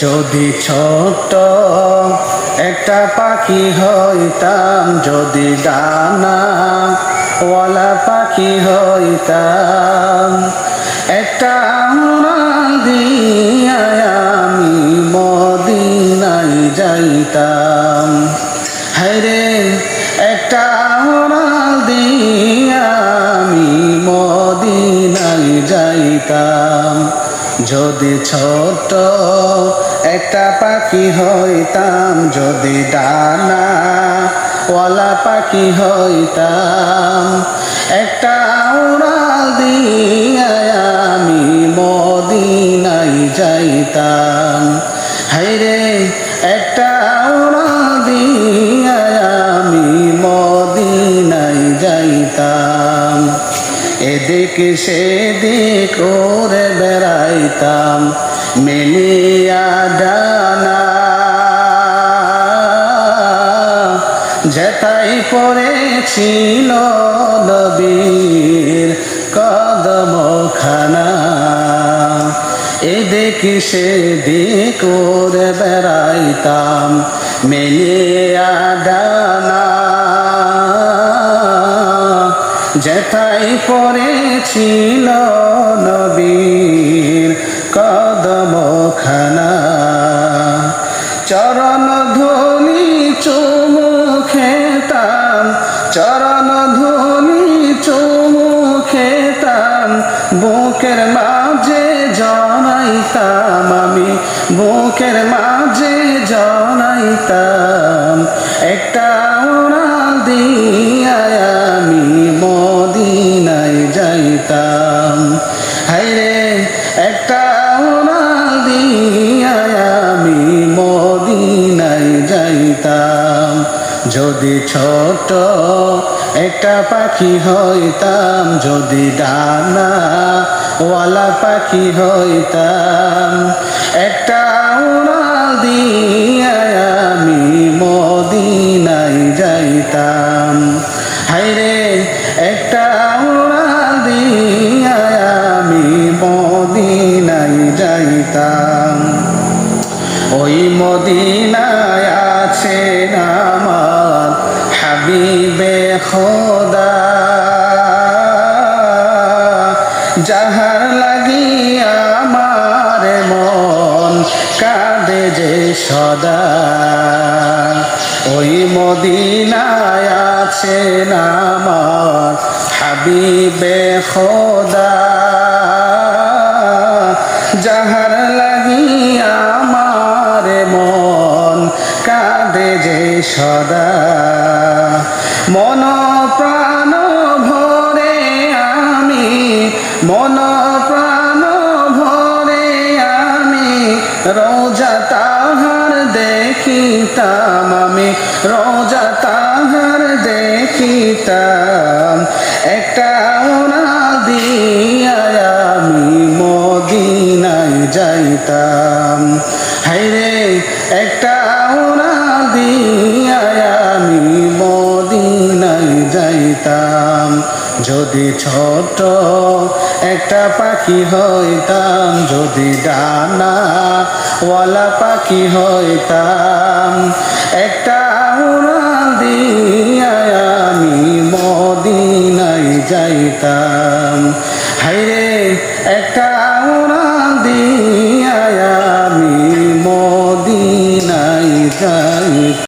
যদি ছোট্ট একটা পাখি হইতাম, যদি ডানা ওয়ালা পাখি হইতাম, একটা উড়াল দিয়া আমি মদিনায় যাইতাম। হায়রে একটা উড়াল দিয়া আমি মদিনায় যাইতাম। যদি ছোট্ট একটা পাখি হইতাম, যদি ডানা ওয়ালা পাখি হইতাম, একটা উড়াল দিয়া আমি মদিনায় যাইতাম। হায়রে একটা উড়াল দিয়া আমি মদিনায় যাইতাম। এদিক সেদিক করে বেড়াইতাম মেলিয়া ডানা, যেথায় পড়েছিল নবীর কদমখানা। এদিক সেদিক করে বেড়াইতাম মেলিয়া ডানা, যেথায় পড়েছিল নবীর কদমখানা। চরণ ধুলি চুমু খেতাম, চরণ ধুলি চুমু খেতাম, বুকের মাঝে জড়াইতাম আমি, বুকের মাঝে জড়াইতাম। একটা উড়াল দিয়া আমি মদিনায় যাইতাম। হায়রে একটা উড়াল দিয়া আমি মদিনায় যাইতাম। যদি ছোট একটা পাখি হইতাম, যদি ডানা ওয়ালা পাখি হইতাম, একটা উড়াল দিয়া আমি মদিনায় যাইতাম। হায়রে একটা উড়াল দিয়া আমি মদিনায় যাইতাম। ওই মদিনায় আছেন আমার হাবিবে খোদা, যাহার লাগি আমার মন কাঁদে যে সদা। ওই মদিনায় আছেন আমার হাবিবে খোদা, যাহার লাগি আমার মন কাঁদে যে সদা। মন প্রাণ ভরে আমি, মন প্রাণ ভরে আমি রোজা তাহার দেখিতাম, আমি রোজা তাহার দেখিতাম। একটা উড়াল দিয়া আমি মদিনায় যাইতাম। হায়রে একটা উড়াল দিয়া আমি মদিনায় যাইতাম। যদি ছোট একটা পাখি হইতাম, যদি ডানা ওয়ালা পাখি হইতাম, একটা উড়াল দিয়া আমি মদিনায় যাইতাম। হায়রে একটা উড়াল দিয়া আমি মদিনায় যাইতাম।